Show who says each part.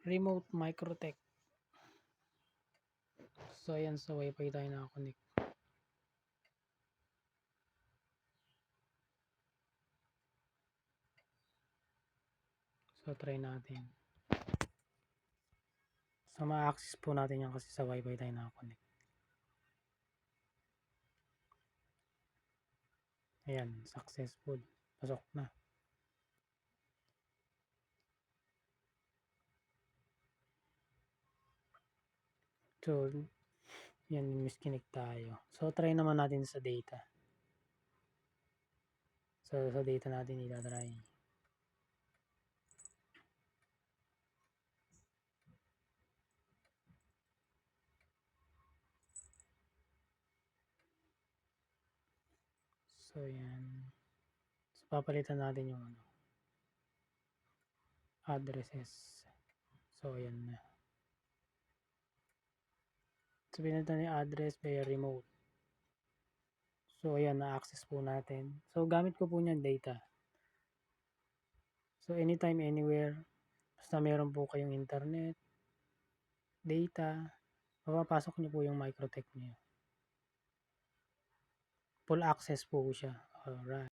Speaker 1: Remote Microtech. So ayan, sa wifi tayo nakakonect. So try natin. So ma-access po natin yan kasi sa wifi tayo nakakonect. Ayan, successful. Pasok na. So, yan, misconnect tayo. So, try naman natin sa data. So, sa data natin itatry. So, yan. So, papalitan natin yung addresses. So, yan na. So, pinalitan yung address via remote. So, ayan, na-access po natin. So, gamit ko po niyan data. So, anytime, anywhere, basta meron po kayong internet, data, mapapasok niyo po yung Microtech niyo. Full access po siya. Alright.